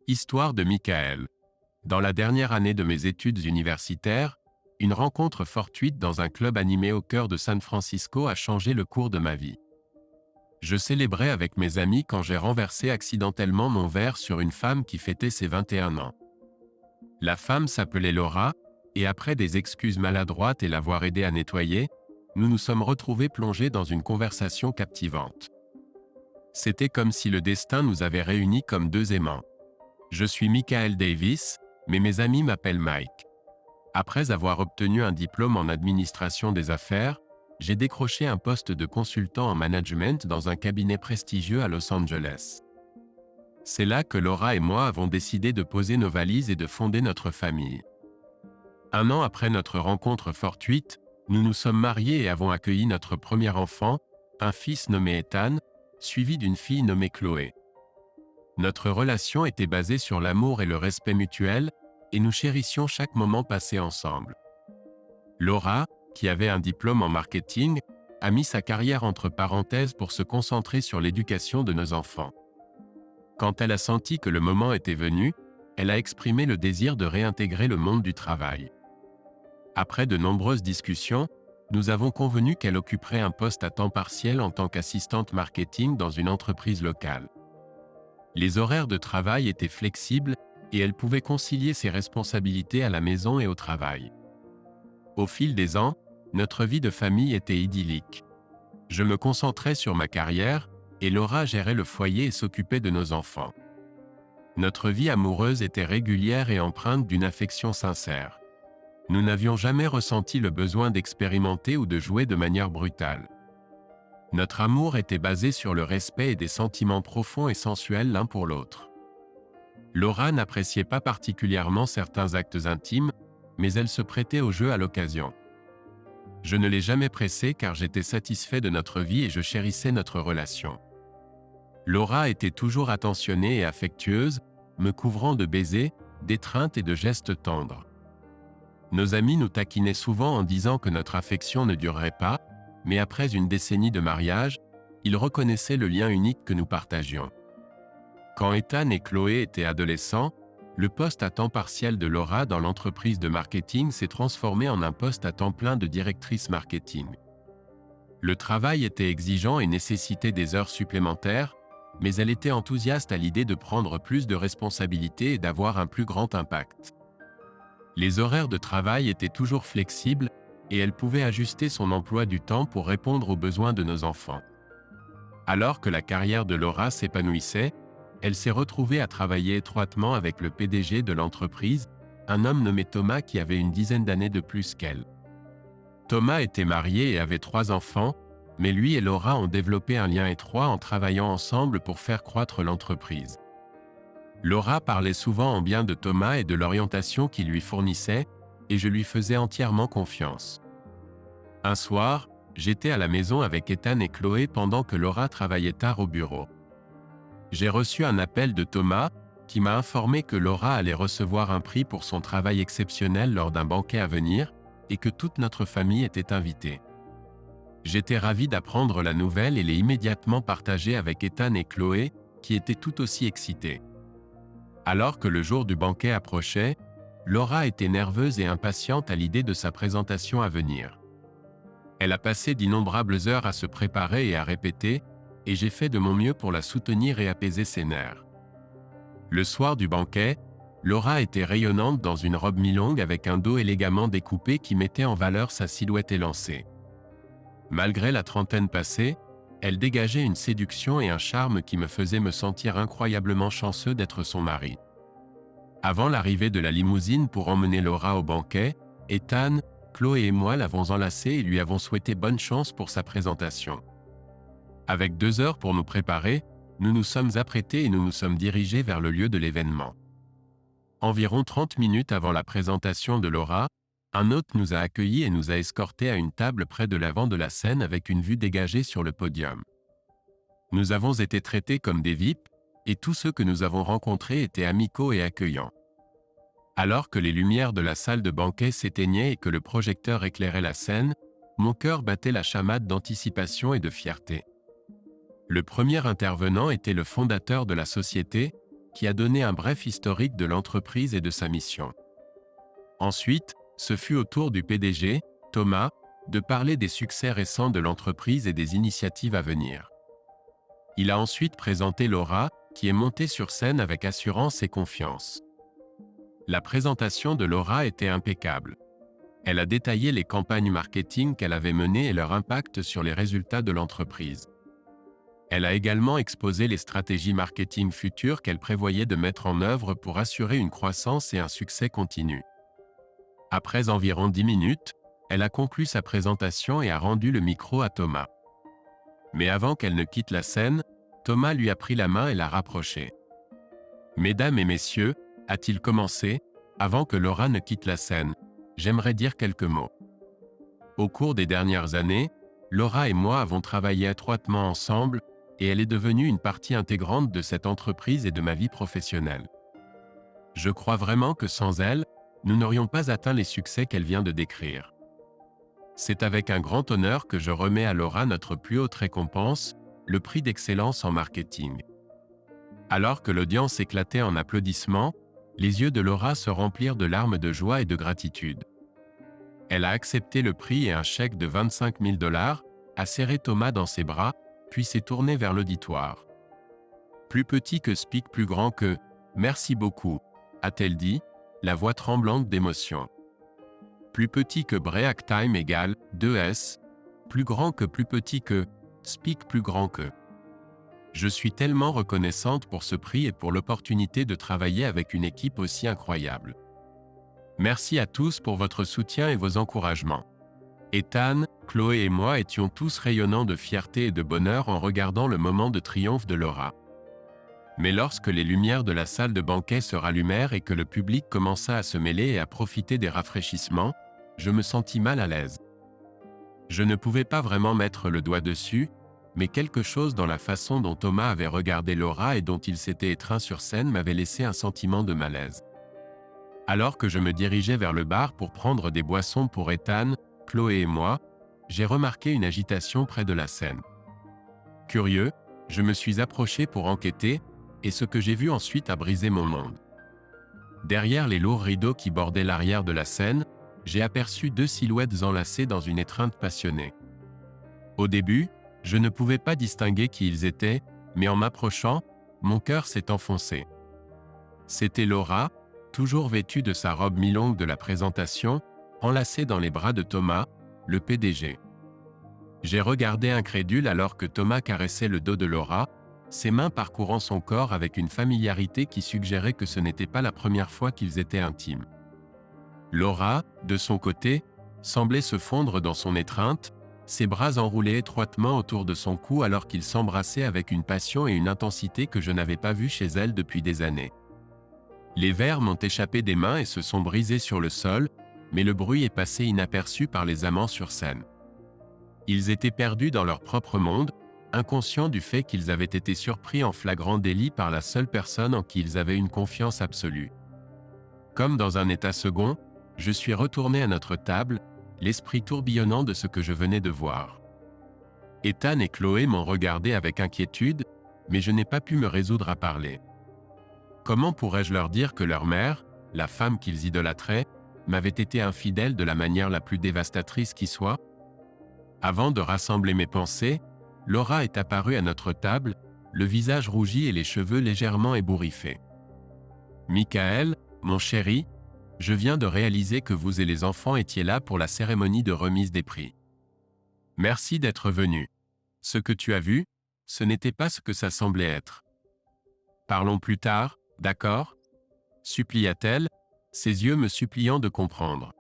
Histoire de Michael. Dans la dernière année de mes études universitaires, une rencontre fortuite dans un club animé au cœur de San Francisco a changé le cours de ma vie. Je célébrais avec mes amis quand j'ai renversé accidentellement mon verre sur une femme qui fêtait ses 21 ans. La femme s'appelait Laura, et après des excuses maladroites et l'avoir aidée à nettoyer, nous nous sommes retrouvés plongés dans une conversation captivante. C'était comme si le destin nous avait réunis comme deux aimants. Je suis Michael Davis, mais mes amis m'appellent Mike. Après avoir obtenu un diplôme en administration des affaires, j'ai décroché un poste de consultant en management dans un cabinet prestigieux à Los Angeles. C'est là que Laura et moi avons décidé de poser nos valises et de fonder notre famille. Un an après notre rencontre fortuite, nous nous sommes mariés et avons accueilli notre premier enfant, un fils nommé Ethan, suivi d'une fille nommée Chloé. Notre relation était basée sur l'amour et le respect mutuel, et nous chérissions chaque moment passé ensemble. Laura, qui avait un diplôme en marketing, a mis sa carrière entre parenthèses pour se concentrer sur l'éducation de nos enfants. Quand elle a senti que le moment était venu, elle a exprimé le désir de réintégrer le monde du travail. Après de nombreuses discussions, nous avons convenu qu'elle occuperait un poste à temps partiel en tant qu'assistante marketing dans une entreprise locale. Les horaires de travail étaient flexibles et elle pouvait concilier ses responsabilités à la maison et au travail. Au fil des ans, notre vie de famille était idyllique. Je me concentrais sur ma carrière et Laura gérait le foyer et s'occupait de nos enfants. Notre vie amoureuse était régulière et empreinte d'une affection sincère. Nous n'avions jamais ressenti le besoin d'expérimenter ou de jouer de manière brutale. Notre amour était basé sur le respect et des sentiments profonds et sensuels l'un pour l'autre. Laura n'appréciait pas particulièrement certains actes intimes, mais elle se prêtait au jeu à l'occasion. Je ne l'ai jamais pressée car j'étais satisfait de notre vie et je chérissais notre relation. Laura était toujours attentionnée et affectueuse, me couvrant de baisers, d'étreintes et de gestes tendres. Nos amis nous taquinaient souvent en disant que notre affection ne durerait pas, mais après une décennie de mariage, ils reconnaissaient le lien unique que nous partagions. Quand Ethan et Chloé étaient adolescents, le poste à temps partiel de Laura dans l'entreprise de marketing s'est transformé en un poste à temps plein de directrice marketing. Le travail était exigeant et nécessitait des heures supplémentaires, mais elle était enthousiaste à l'idée de prendre plus de responsabilités et d'avoir un plus grand impact. Les horaires de travail étaient toujours flexibles et elle pouvait ajuster son emploi du temps pour répondre aux besoins de nos enfants. Alors que la carrière de Laura s'épanouissait, elle s'est retrouvée à travailler étroitement avec le PDG de l'entreprise, un homme nommé Thomas qui avait une dizaine d'années de plus qu'elle. Thomas était marié et avait 3 enfants, mais lui et Laura ont développé un lien étroit en travaillant ensemble pour faire croître l'entreprise. Laura parlait souvent en bien de Thomas et de l'orientation qu'il lui fournissait, et je lui faisais entièrement confiance. Un soir, j'étais à la maison avec Ethan et Chloé pendant que Laura travaillait tard au bureau. J'ai reçu un appel de Thomas, qui m'a informé que Laura allait recevoir un prix pour son travail exceptionnel lors d'un banquet à venir, et que toute notre famille était invitée. J'étais ravi d'apprendre la nouvelle et l'ai immédiatement partagée avec Ethan et Chloé, qui étaient tout aussi excités. Alors que le jour du banquet approchait, Laura était nerveuse et impatiente à l'idée de sa présentation à venir. Elle a passé d'innombrables heures à se préparer et à répéter, et j'ai fait de mon mieux pour la soutenir et apaiser ses nerfs. Le soir du banquet, Laura était rayonnante dans une robe mi-longue avec un dos élégamment découpé qui mettait en valeur sa silhouette élancée. Malgré la trentaine passée, elle dégageait une séduction et un charme qui me faisaient me sentir incroyablement chanceux d'être son mari. Avant l'arrivée de la limousine pour emmener Laura au banquet, Ethan, Chloé et moi l'avons enlacée et lui avons souhaité bonne chance pour sa présentation. Avec 2 heures pour nous préparer, nous nous sommes apprêtés et nous nous sommes dirigés vers le lieu de l'événement. Environ 30 minutes avant la présentation de Laura, un hôte nous a accueillis et nous a escortés à une table près de l'avant de la scène avec une vue dégagée sur le podium. Nous avons été traités comme des VIP, et tous ceux que nous avons rencontrés étaient amicaux et accueillants. Alors que les lumières de la salle de banquet s'éteignaient et que le projecteur éclairait la scène, mon cœur battait la chamade d'anticipation et de fierté. Le premier intervenant était le fondateur de la société, qui a donné un bref historique de l'entreprise et de sa mission. Ensuite, ce fut au tour du PDG, Thomas, de parler des succès récents de l'entreprise et des initiatives à venir. Il a ensuite présenté Laura, qui est montée sur scène avec assurance et confiance. La présentation de Laura était impeccable. Elle a détaillé les campagnes marketing qu'elle avait menées et leur impact sur les résultats de l'entreprise. Elle a également exposé les stratégies marketing futures qu'elle prévoyait de mettre en œuvre pour assurer une croissance et un succès continu. Après environ 10 minutes, elle a conclu sa présentation et a rendu le micro à Thomas. Mais avant qu'elle ne quitte la scène, Thomas lui a pris la main et l'a rapprochée. « Mesdames et messieurs », a-t-il commencé, avant que Laura ne quitte la scène, j'aimerais dire quelques mots. Au cours des dernières années, Laura et moi avons travaillé étroitement ensemble et elle est devenue une partie intégrante de cette entreprise et de ma vie professionnelle. Je crois vraiment que sans elle, nous n'aurions pas atteint les succès qu'elle vient de décrire. C'est avec un grand honneur que je remets à Laura notre plus haute récompense, le prix d'excellence en marketing. Alors que l'audience éclatait en applaudissements, les yeux de Laura se remplirent de larmes de joie et de gratitude. Elle a accepté le prix et un chèque de 25 000 $, a serré Thomas dans ses bras, puis s'est tournée vers l'auditoire. Plus petit que Speak, plus grand que « Merci beaucoup », a-t-elle dit, la voix tremblante d'émotion. Plus petit que Break Time égale 2S, plus grand que plus petit que Speak, plus grand que. Je suis tellement reconnaissante pour ce prix et pour l'opportunité de travailler avec une équipe aussi incroyable. Merci à tous pour votre soutien et vos encouragements. Ethan, Chloé et moi étions tous rayonnants de fierté et de bonheur en regardant le moment de triomphe de Laura. Mais lorsque les lumières de la salle de banquet se rallumèrent et que le public commença à se mêler et à profiter des rafraîchissements, je me sentis mal à l'aise. Je ne pouvais pas vraiment mettre le doigt dessus, mais quelque chose dans la façon dont Thomas avait regardé Laura et dont il s'était étreint sur scène m'avait laissé un sentiment de malaise. Alors que je me dirigeais vers le bar pour prendre des boissons pour Ethan, Chloé et moi, j'ai remarqué une agitation près de la scène. Curieux, je me suis approché pour enquêter, et ce que j'ai vu ensuite a brisé mon monde. Derrière les lourds rideaux qui bordaient l'arrière de la scène, j'ai aperçu deux silhouettes enlacées dans une étreinte passionnée. Au début, je ne pouvais pas distinguer qui ils étaient, mais en m'approchant, mon cœur s'est enfoncé. C'était Laura, toujours vêtue de sa robe mi-longue de la présentation, enlacée dans les bras de Thomas, le PDG. J'ai regardé incrédule alors que Thomas caressait le dos de Laura, ses mains parcourant son corps avec une familiarité qui suggérait que ce n'était pas la première fois qu'ils étaient intimes. Laura, de son côté, semblait se fondre dans son étreinte, ses bras enroulés étroitement autour de son cou alors qu'ils s'embrassaient avec une passion et une intensité que je n'avais pas vues chez elle depuis des années. Les verres m'ont échappé des mains et se sont brisés sur le sol, mais le bruit est passé inaperçu par les amants sur scène. Ils étaient perdus dans leur propre monde, inconscients du fait qu'ils avaient été surpris en flagrant délit par la seule personne en qui ils avaient une confiance absolue. Comme dans un état second, je suis retourné à notre table, l'esprit tourbillonnant de ce que je venais de voir. Ethan et Chloé m'ont regardé avec inquiétude, mais je n'ai pas pu me résoudre à parler. Comment pourrais-je leur dire que leur mère, la femme qu'ils idolâtraient, m'avait été infidèle de la manière la plus dévastatrice qui soit? Avant de rassembler mes pensées, Laura est apparue à notre table, le visage rougi et les cheveux légèrement ébouriffés. « Michael, mon chéri, je viens de réaliser que vous et les enfants étiez là pour la cérémonie de remise des prix. Merci d'être venu. Ce que tu as vu, ce n'était pas ce que ça semblait être. Parlons plus tard, d'accord ?» supplia-t-elle, ses yeux me suppliant de comprendre.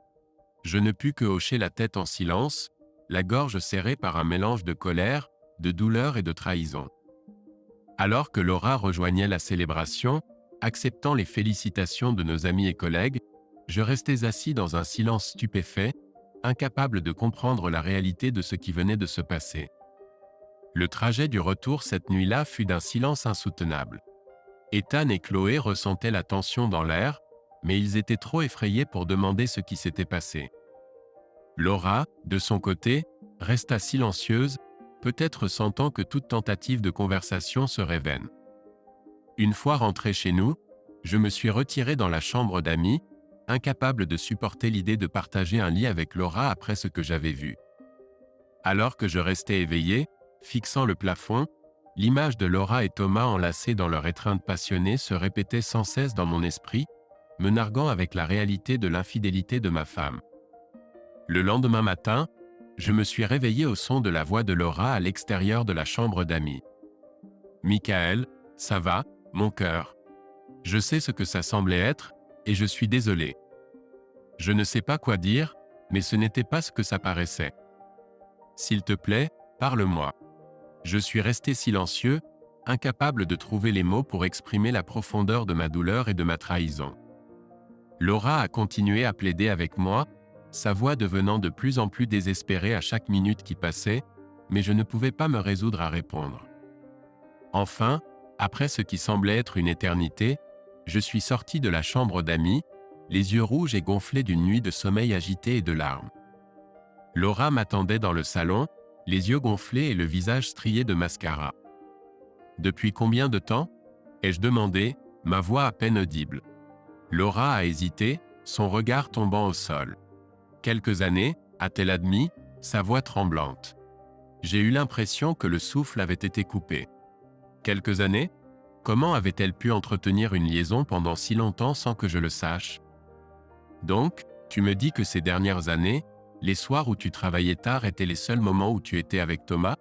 Je ne pus que hocher la tête en silence, la gorge serrée par un mélange de colère, de douleur et de trahison. Alors que Laura rejoignait la célébration, acceptant les félicitations de nos amis et collègues, je restais assis dans un silence stupéfait, incapable de comprendre la réalité de ce qui venait de se passer. Le trajet du retour cette nuit-là fut d'un silence insoutenable. Ethan et Chloé ressentaient la tension dans l'air, mais ils étaient trop effrayés pour demander ce qui s'était passé. Laura, de son côté, resta silencieuse, peut-être sentant que toute tentative de conversation serait vaine. Une fois rentré chez nous, je me suis retiré dans la chambre d'amis, incapable de supporter l'idée de partager un lit avec Laura après ce que j'avais vu. Alors que je restais éveillé, fixant le plafond, l'image de Laura et Thomas enlacés dans leur étreinte passionnée se répétait sans cesse dans mon esprit, me narguant avec la réalité de l'infidélité de ma femme. Le lendemain matin, je me suis réveillé au son de la voix de Laura à l'extérieur de la chambre d'amis. « Michael, ça va, mon cœur. Je sais ce que ça semblait être, et je suis désolé. Je ne sais pas quoi dire, mais ce n'était pas ce que ça paraissait. S'il te plaît, parle-moi. » Je suis resté silencieux, incapable de trouver les mots pour exprimer la profondeur de ma douleur et de ma trahison. Laura a continué à plaider avec moi, sa voix devenant de plus en plus désespérée à chaque minute qui passait, mais je ne pouvais pas me résoudre à répondre. Enfin, après ce qui semblait être une éternité, je suis sorti de la chambre d'amis, les yeux rouges et gonflés d'une nuit de sommeil agité et de larmes. Laura m'attendait dans le salon, les yeux gonflés et le visage strié de mascara. « Depuis combien de temps ?» ai-je demandé, ma voix à peine audible. Laura a hésité, son regard tombant au sol. « Quelques années » a-t-elle admis, sa voix tremblante. J'ai eu l'impression que le souffle avait été coupé. Quelques années ? Comment avait-elle pu entretenir une liaison pendant si longtemps sans que je le sache ? Donc, tu me dis que ces dernières années, les soirs où tu travaillais tard étaient les seuls moments où tu étais avec Thomas ?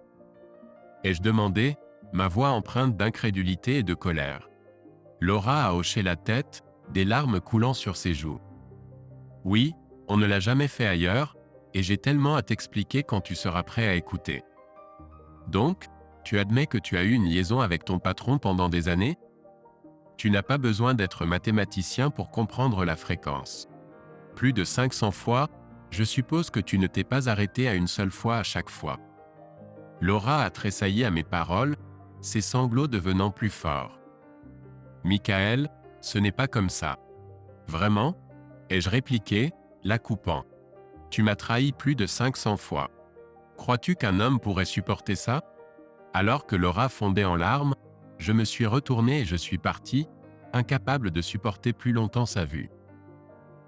Ai-je demandé, ma voix empreinte d'incrédulité et de colère. Laura a hoché la tête, des larmes coulant sur ses joues. Oui, on ne l'a jamais fait ailleurs, et j'ai tellement à t'expliquer quand tu seras prêt à écouter. Donc, tu admets que tu as eu une liaison avec ton patron pendant des années ? Tu n'as pas besoin d'être mathématicien pour comprendre la fréquence. Plus de 500 fois, je suppose que tu ne t'es pas arrêté à une seule fois à chaque fois. Laura a tressailli à mes paroles, ses sanglots devenant plus forts. Michael, ce n'est pas comme ça. Vraiment ? Ai-je répliqué, la coupant. Tu m'as trahi plus de 500 fois. Crois-tu qu'un homme pourrait supporter ça ? Alors que Laura fondait en larmes, je me suis retourné et je suis parti, incapable de supporter plus longtemps sa vue.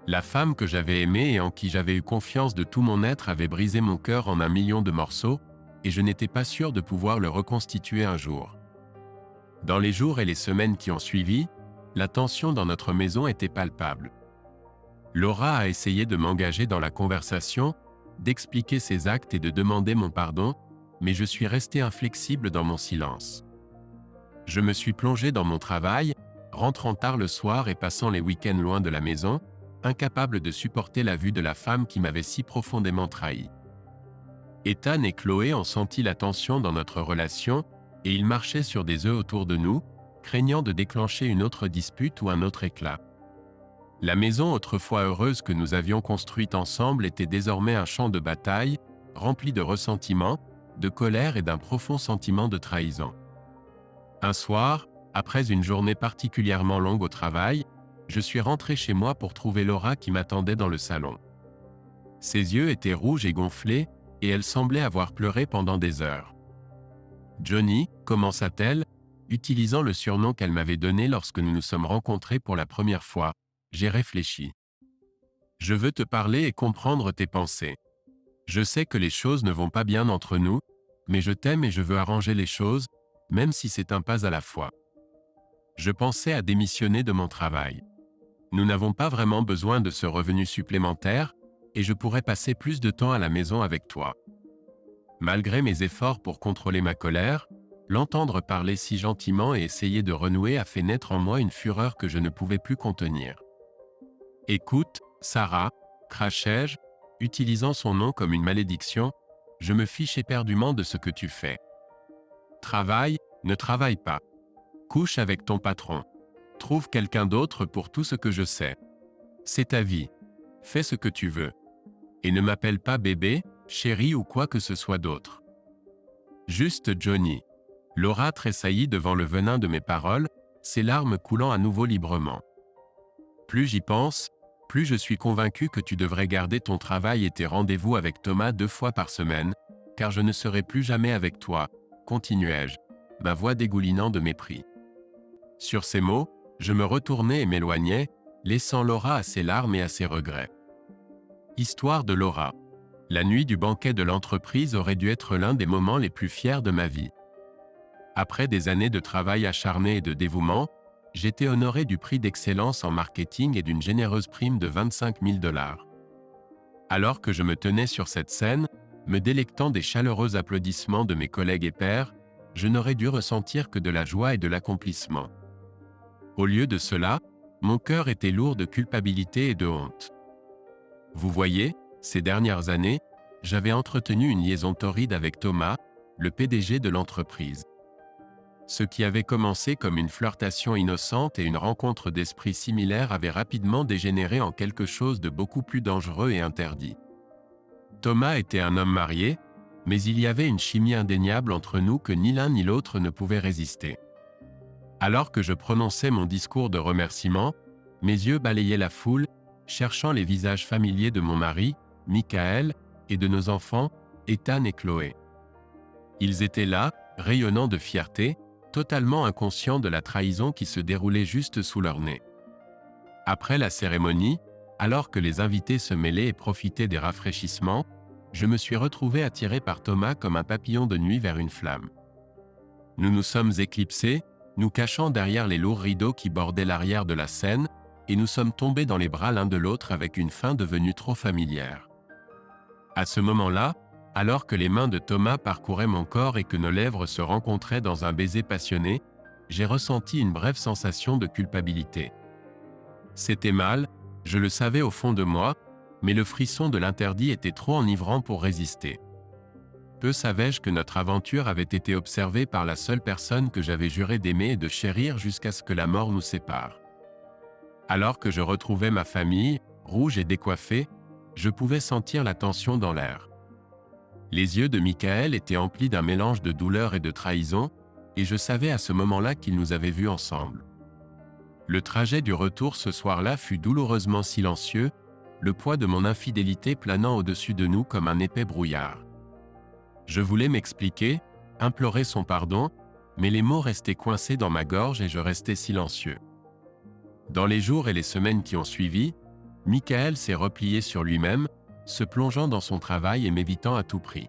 La femme que j'avais aimée et en qui j'avais eu confiance de tout mon être avait brisé mon cœur en 1 million de morceaux, et je n'étais pas sûr de pouvoir le reconstituer un jour. Dans les jours et les semaines qui ont suivi, la tension dans notre maison était palpable. Laura a essayé de m'engager dans la conversation, d'expliquer ses actes et de demander mon pardon, mais je suis resté inflexible dans mon silence. Je me suis plongé dans mon travail, rentrant tard le soir et passant les week-ends loin de la maison, incapable de supporter la vue de la femme qui m'avait si profondément trahi. Ethan et Chloé ont senti la tension dans notre relation, et ils marchaient sur des œufs autour de nous, craignant de déclencher une autre dispute ou un autre éclat. La maison autrefois heureuse que nous avions construite ensemble était désormais un champ de bataille, rempli de ressentiment, de colère et d'un profond sentiment de trahison. Un soir, après une journée particulièrement longue au travail, je suis rentré chez moi pour trouver Laura qui m'attendait dans le salon. Ses yeux étaient rouges et gonflés, et elle semblait avoir pleuré pendant des heures. « Johnny » commença-t-elle, utilisant le surnom qu'elle m'avait donné lorsque nous nous sommes rencontrés pour la première fois. J'ai réfléchi. « Je veux te parler et comprendre tes pensées. Je sais que les choses ne vont pas bien entre nous, mais je t'aime et je veux arranger les choses, même si c'est un pas à la fois. Je pensais à démissionner de mon travail. Nous n'avons pas vraiment besoin de ce revenu supplémentaire, et je pourrais passer plus de temps à la maison avec toi. » Malgré mes efforts pour contrôler ma colère, l'entendre parler si gentiment et essayer de renouer a fait naître en moi une fureur que je ne pouvais plus contenir. « Écoute, Sarah, crachai-je, utilisant son nom comme une malédiction, je me fiche éperdument de ce que tu fais. Travaille, ne travaille pas. Couche avec ton patron. Trouve quelqu'un d'autre pour tout ce que je sais. C'est ta vie. Fais ce que tu veux. Et ne m'appelle pas bébé, chérie ou quoi que ce soit d'autre. Juste Johnny. » Laura tressaillit devant le venin de mes paroles, ses larmes coulant à nouveau librement. « Plus j'y pense, plus je suis convaincu que tu devrais garder ton travail et tes rendez-vous avec Thomas 2 fois par semaine, car je ne serai plus jamais avec toi, continuai-je, ma voix dégoulinant de mépris. Sur ces mots, je me retournai et m'éloignai, laissant Laura à ses larmes et à ses regrets. Histoire de Laura. La nuit du banquet de l'entreprise aurait dû être l'un des moments les plus fiers de ma vie. Après des années de travail acharné et de dévouement, j'étais honoré du prix d'excellence en marketing et d'une généreuse prime de 25 000 $. Alors que je me tenais sur cette scène, me délectant des chaleureux applaudissements de mes collègues et pairs, je n'aurais dû ressentir que de la joie et de l'accomplissement. Au lieu de cela, mon cœur était lourd de culpabilité et de honte. Vous voyez, ces dernières années, j'avais entretenu une liaison torride avec Thomas, le PDG de l'entreprise. Ce qui avait commencé comme une flirtation innocente et une rencontre d'esprits similaires avait rapidement dégénéré en quelque chose de beaucoup plus dangereux et interdit. Thomas était un homme marié, mais il y avait une chimie indéniable entre nous que ni l'un ni l'autre ne pouvait résister. Alors que je prononçais mon discours de remerciement, mes yeux balayaient la foule, cherchant les visages familiers de mon mari, Michael, et de nos enfants, Ethan et Chloé. Ils étaient là, rayonnant de fierté, totalement inconscients de la trahison qui se déroulait juste sous leur nez. Après la cérémonie, alors que les invités se mêlaient et profitaient des rafraîchissements, je me suis retrouvé attiré par Thomas comme un papillon de nuit vers une flamme. Nous nous sommes éclipsés, nous cachant derrière les lourds rideaux qui bordaient l'arrière de la scène, et nous sommes tombés dans les bras l'un de l'autre avec une fin devenue trop familière. À ce moment-là, alors que les mains de Thomas parcouraient mon corps et que nos lèvres se rencontraient dans un baiser passionné, j'ai ressenti une brève sensation de culpabilité. C'était mal, je le savais au fond de moi, mais le frisson de l'interdit était trop enivrant pour résister. Peu savais-je que notre aventure avait été observée par la seule personne que j'avais juré d'aimer et de chérir jusqu'à ce que la mort nous sépare. Alors que je retrouvais ma famille, rouge et décoiffée, je pouvais sentir la tension dans l'air. Les yeux de Michael étaient emplis d'un mélange de douleur et de trahison, et je savais à ce moment-là qu'il nous avait vus ensemble. Le trajet du retour ce soir-là fut douloureusement silencieux, le poids de mon infidélité planant au-dessus de nous comme un épais brouillard. Je voulais m'expliquer, implorer son pardon, mais les mots restaient coincés dans ma gorge et je restais silencieux. Dans les jours et les semaines qui ont suivi, Michael s'est replié sur lui-même, se plongeant dans son travail et m'évitant à tout prix.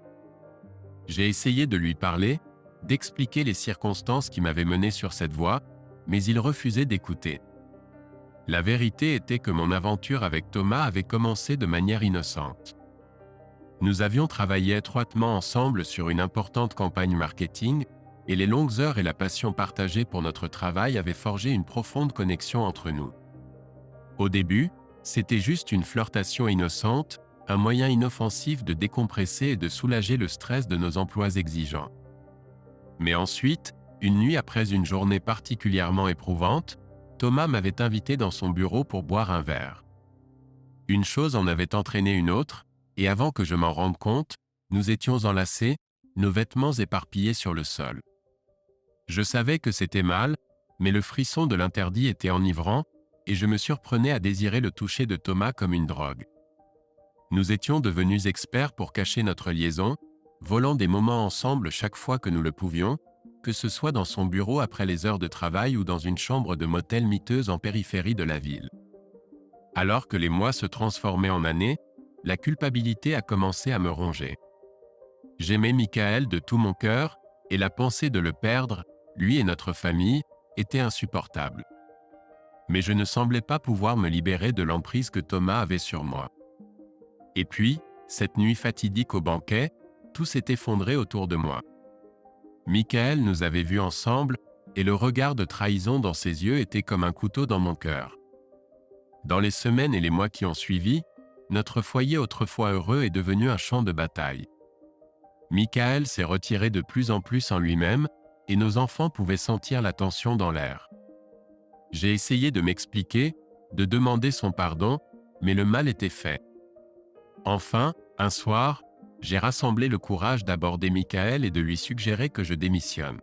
J'ai essayé de lui parler, d'expliquer les circonstances qui m'avaient mené sur cette voie, mais il refusait d'écouter. La vérité était que mon aventure avec Thomas avait commencé de manière innocente. Nous avions travaillé étroitement ensemble sur une importante campagne marketing, et les longues heures et la passion partagée pour notre travail avaient forgé une profonde connexion entre nous. Au début, c'était juste une flirtation innocente, un moyen inoffensif de décompresser et de soulager le stress de nos emplois exigeants. Mais ensuite, une nuit après une journée particulièrement éprouvante, Thomas m'avait invité dans son bureau pour boire un verre. Une chose en avait entraîné une autre, et avant que je m'en rende compte, nous étions enlacés, nos vêtements éparpillés sur le sol. Je savais que c'était mal, mais le frisson de l'interdit était enivrant, et je me surprenais à désirer le toucher de Thomas comme une drogue. Nous étions devenus experts pour cacher notre liaison, volant des moments ensemble chaque fois que nous le pouvions, que ce soit dans son bureau après les heures de travail ou dans une chambre de motel miteuse en périphérie de la ville. Alors que les mois se transformaient en années, la culpabilité a commencé à me ronger. J'aimais Michael de tout mon cœur, et la pensée de le perdre, lui et notre famille, était insupportable. Mais je ne semblais pas pouvoir me libérer de l'emprise que Thomas avait sur moi. Et puis, cette nuit fatidique au banquet, tout s'est effondré autour de moi. Michael nous avait vus ensemble, et le regard de trahison dans ses yeux était comme un couteau dans mon cœur. Dans les semaines et les mois qui ont suivi, notre foyer autrefois heureux est devenu un champ de bataille. Michael s'est retiré de plus en plus en lui-même, et nos enfants pouvaient sentir la tension dans l'air. J'ai essayé de m'expliquer, de demander son pardon, mais le mal était fait. Enfin, un soir, j'ai rassemblé le courage d'aborder Michael et de lui suggérer que je démissionne.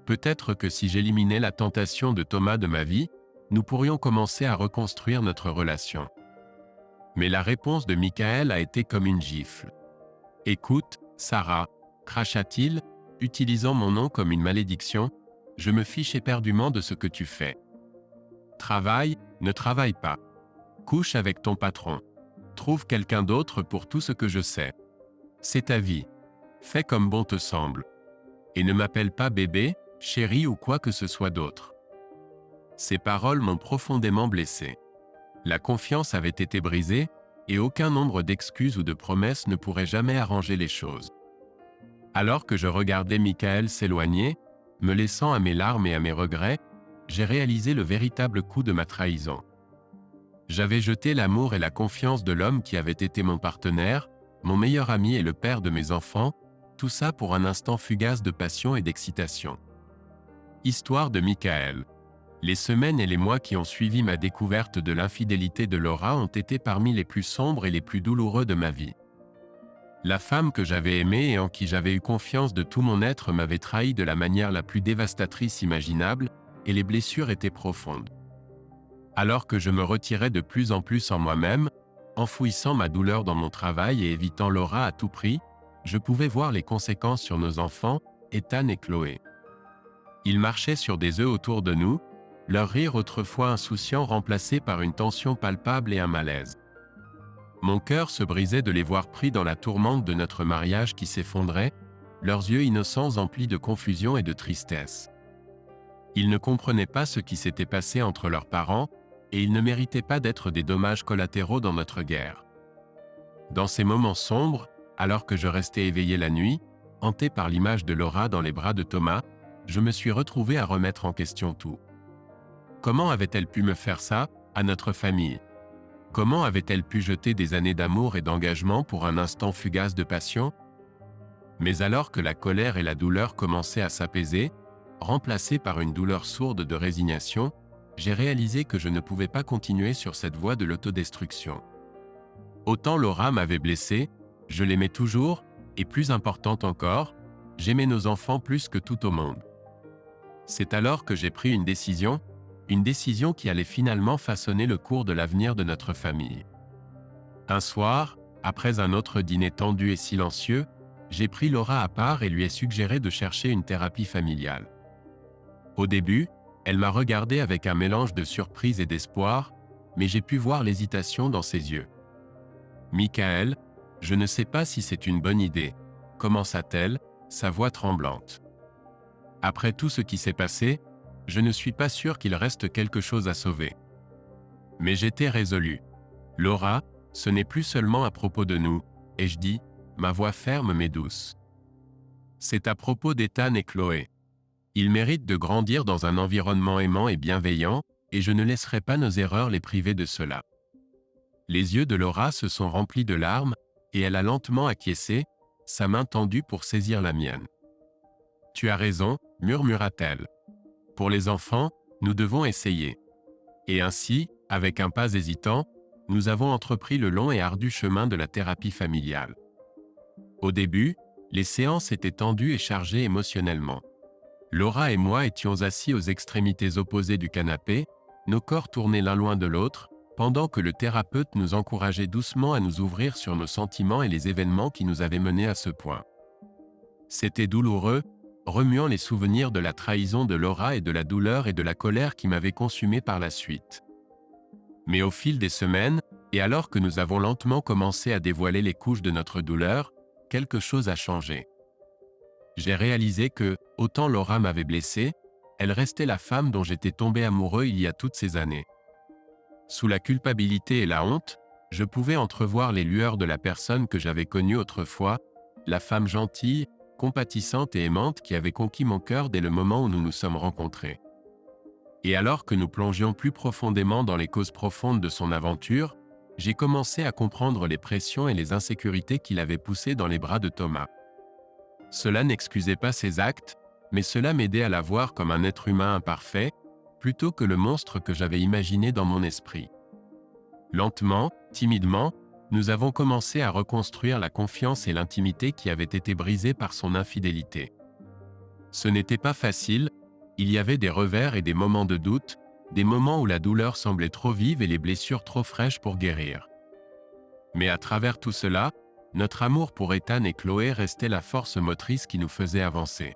Peut-être que si j'éliminais la tentation de Thomas de ma vie, nous pourrions commencer à reconstruire notre relation. Mais la réponse de Michael a été comme une gifle. « Écoute, Sarah, cracha-t-il, utilisant mon nom comme une malédiction, Je me fiche éperdument de ce que tu fais. Travaille, ne travaille pas. Couche avec ton patron. Trouve quelqu'un d'autre pour tout ce que je sais. C'est ta vie. Fais comme bon te semble. Et ne m'appelle pas bébé, chérie ou quoi que ce soit d'autre. » Ces paroles m'ont profondément blessé. La confiance avait été brisée, et aucun nombre d'excuses ou de promesses ne pourrait jamais arranger les choses. Alors que je regardais Michael s'éloigner, me laissant à mes larmes et à mes regrets, j'ai réalisé le véritable coup de ma trahison. J'avais jeté l'amour et la confiance de l'homme qui avait été mon partenaire, mon meilleur ami et le père de mes enfants, tout ça pour un instant fugace de passion et d'excitation. Histoire de Michael. Les semaines et les mois qui ont suivi ma découverte de l'infidélité de Laura ont été parmi les plus sombres et les plus douloureux de ma vie. La femme que j'avais aimée et en qui j'avais eu confiance de tout mon être m'avait trahi de la manière la plus dévastatrice imaginable, et les blessures étaient profondes. Alors que je me retirais de plus en plus en moi-même, enfouissant ma douleur dans mon travail et évitant Laura à tout prix, je pouvais voir les conséquences sur nos enfants, Ethan et Chloé. Ils marchaient sur des œufs autour de nous, leur rire autrefois insouciant remplacé par une tension palpable et un malaise. Mon cœur se brisait de les voir pris dans la tourmente de notre mariage qui s'effondrait, leurs yeux innocents emplis de confusion et de tristesse. Ils ne comprenaient pas ce qui s'était passé entre leurs parents, et ils ne méritaient pas d'être des dommages collatéraux dans notre guerre. Dans ces moments sombres, alors que je restais éveillé la nuit, hanté par l'image de Laura dans les bras de Thomas, je me suis retrouvé à remettre en question tout. Comment avait-elle pu me faire ça, à notre famille ? Comment avait-elle pu jeter des années d'amour et d'engagement pour un instant fugace de passion ? Mais alors que la colère et la douleur commençaient à s'apaiser, remplacées par une douleur sourde de résignation, j'ai réalisé que je ne pouvais pas continuer sur cette voie de l'autodestruction. Autant Laura m'avait blessé, je l'aimais toujours, et plus importante encore, j'aimais nos enfants plus que tout au monde. C'est alors que j'ai pris une décision qui allait finalement façonner le cours de l'avenir de notre famille. Un soir, après un autre dîner tendu et silencieux, j'ai pris Laura à part et lui ai suggéré de chercher une thérapie familiale. Au début, elle m'a regardé avec un mélange de surprise et d'espoir, mais j'ai pu voir l'hésitation dans ses yeux. « Michael, je ne sais pas si c'est une bonne idée », commença-t-elle, sa voix tremblante. « Après tout ce qui s'est passé, je ne suis pas sûr qu'il reste quelque chose à sauver. » Mais j'étais résolu. « Laura, ce n'est plus seulement à propos de nous, » ai-je dit, ma voix ferme mais douce. « C'est à propos d'Ethan et Chloé. Ils méritent de grandir dans un environnement aimant et bienveillant, et je ne laisserai pas nos erreurs les priver de cela. » Les yeux de Laura se sont remplis de larmes, et elle a lentement acquiescé, sa main tendue pour saisir la mienne. « Tu as raison, » murmura-t-elle. « Pour les enfants, nous devons essayer. » Et ainsi, avec un pas hésitant, nous avons entrepris le long et ardu chemin de la thérapie familiale. Au début, les séances étaient tendues et chargées émotionnellement. Laura et moi étions assis aux extrémités opposées du canapé, nos corps tournés l'un loin de l'autre, pendant que le thérapeute nous encourageait doucement à nous ouvrir sur nos sentiments et les événements qui nous avaient menés à ce point. C'était douloureux, remuant les souvenirs de la trahison de Laura et de la douleur et de la colère qui m'avaient consumé par la suite. Mais au fil des semaines, et alors que nous avons lentement commencé à dévoiler les couches de notre douleur, quelque chose a changé. J'ai réalisé que, autant Laura m'avait blessé, elle restait la femme dont j'étais tombé amoureux il y a toutes ces années. Sous la culpabilité et la honte, je pouvais entrevoir les lueurs de la personne que j'avais connue autrefois, la femme gentille, compatissante et aimante qui avait conquis mon cœur dès le moment où nous nous sommes rencontrés. Et alors que nous plongions plus profondément dans les causes profondes de son aventure, j'ai commencé à comprendre les pressions et les insécurités qui l'avaient poussé dans les bras de Thomas. Cela n'excusait pas ses actes, mais cela m'aidait à la voir comme un être humain imparfait, plutôt que le monstre que j'avais imaginé dans mon esprit. Lentement, timidement, nous avons commencé à reconstruire la confiance et l'intimité qui avaient été brisées par son infidélité. Ce n'était pas facile, il y avait des revers et des moments de doute, des moments où la douleur semblait trop vive et les blessures trop fraîches pour guérir. Mais à travers tout cela, notre amour pour Ethan et Chloé restait la force motrice qui nous faisait avancer.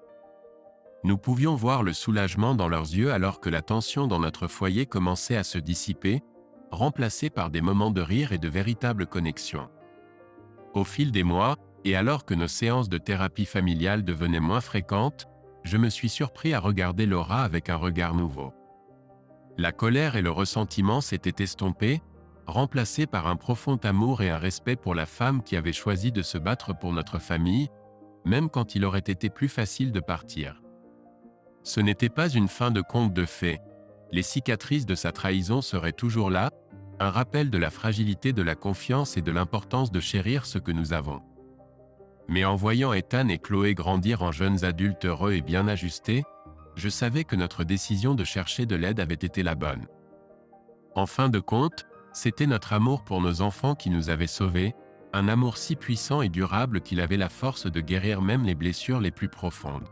Nous pouvions voir le soulagement dans leurs yeux alors que la tension dans notre foyer commençait à se dissiper, remplacée par des moments de rire et de véritable connexion. Au fil des mois, et alors que nos séances de thérapie familiale devenaient moins fréquentes, je me suis surpris à regarder Laura avec un regard nouveau. La colère et le ressentiment s'étaient estompés, remplacés par un profond amour et un respect pour la femme qui avait choisi de se battre pour notre famille, même quand il aurait été plus facile de partir. Ce n'était pas une fin de conte de fées. Les cicatrices de sa trahison seraient toujours là, un rappel de la fragilité de la confiance et de l'importance de chérir ce que nous avons. Mais en voyant Ethan et Chloé grandir en jeunes adultes heureux et bien ajustés, je savais que notre décision de chercher de l'aide avait été la bonne. En fin de compte, c'était notre amour pour nos enfants qui nous avait sauvés, un amour si puissant et durable qu'il avait la force de guérir même les blessures les plus profondes.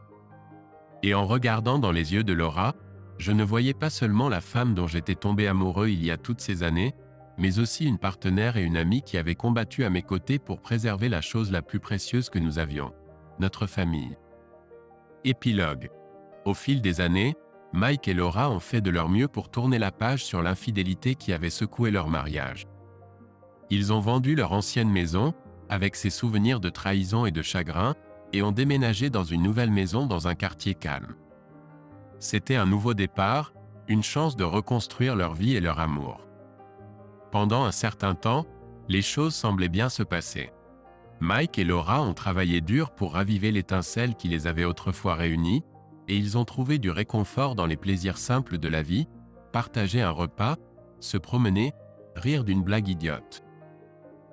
Et en regardant dans les yeux de Laura, je ne voyais pas seulement la femme dont j'étais tombé amoureux il y a toutes ces années, mais aussi une partenaire et une amie qui avait combattu à mes côtés pour préserver la chose la plus précieuse que nous avions, notre famille. Épilogue. Au fil des années, Mike et Laura ont fait de leur mieux pour tourner la page sur l'infidélité qui avait secoué leur mariage. Ils ont vendu leur ancienne maison, avec ses souvenirs de trahison et de chagrin, et ont déménagé dans une nouvelle maison dans un quartier calme. C'était un nouveau départ, une chance de reconstruire leur vie et leur amour. Pendant un certain temps, les choses semblaient bien se passer. Mike et Laura ont travaillé dur pour raviver l'étincelle qui les avait autrefois réunis, et ils ont trouvé du réconfort dans les plaisirs simples de la vie, partager un repas, se promener, rire d'une blague idiote.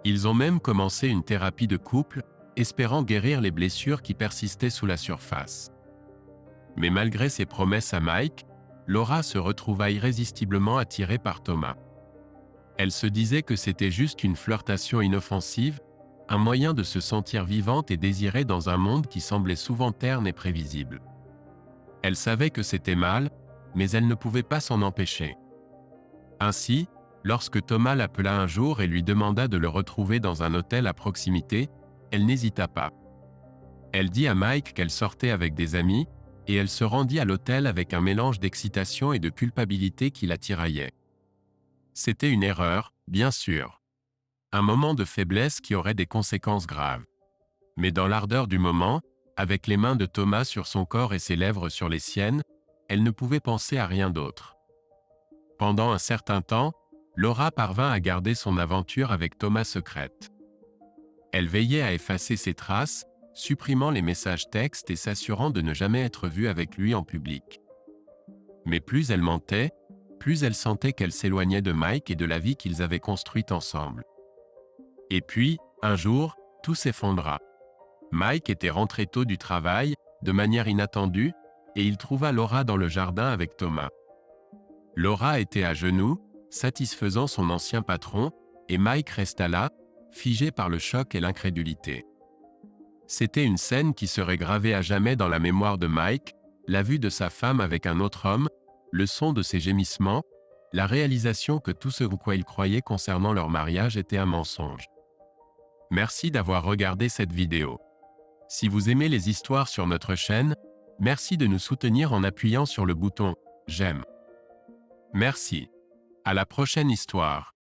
Ils ont même commencé une thérapie de couple, espérant guérir les blessures qui persistaient sous la surface. Mais malgré ses promesses à Mike, Laura se retrouva irrésistiblement attirée par Thomas. Elle se disait que c'était juste une flirtation inoffensive, un moyen de se sentir vivante et désirée dans un monde qui semblait souvent terne et prévisible. Elle savait que c'était mal, mais elle ne pouvait pas s'en empêcher. Ainsi, lorsque Thomas l'appela un jour et lui demanda de le retrouver dans un hôtel à proximité, elle n'hésita pas. Elle dit à Mike qu'elle sortait avec des amis, et elle se rendit à l'hôtel avec un mélange d'excitation et de culpabilité qui la tiraillait. C'était une erreur, bien sûr. Un moment de faiblesse qui aurait des conséquences graves. Mais dans l'ardeur du moment, avec les mains de Thomas sur son corps et ses lèvres sur les siennes, elle ne pouvait penser à rien d'autre. Pendant un certain temps, Laura parvint à garder son aventure avec Thomas secrète. Elle veillait à effacer ses traces, supprimant les messages textes et s'assurant de ne jamais être vue avec lui en public. Mais plus elle mentait, plus elle sentait qu'elle s'éloignait de Mike et de la vie qu'ils avaient construite ensemble. Et puis, un jour, tout s'effondra. Mike était rentré tôt du travail, de manière inattendue, et il trouva Laura dans le jardin avec Thomas. Laura était à genoux, satisfaisant son ancien patron, et Mike resta là, figé par le choc et l'incrédulité. C'était une scène qui serait gravée à jamais dans la mémoire de Mike, la vue de sa femme avec un autre homme, le son de ses gémissements, la réalisation que tout ce en quoi il croyait concernant leur mariage était un mensonge. Merci d'avoir regardé cette vidéo. Si vous aimez les histoires sur notre chaîne, merci de nous soutenir en appuyant sur le bouton « J'aime ». Merci. À la prochaine histoire.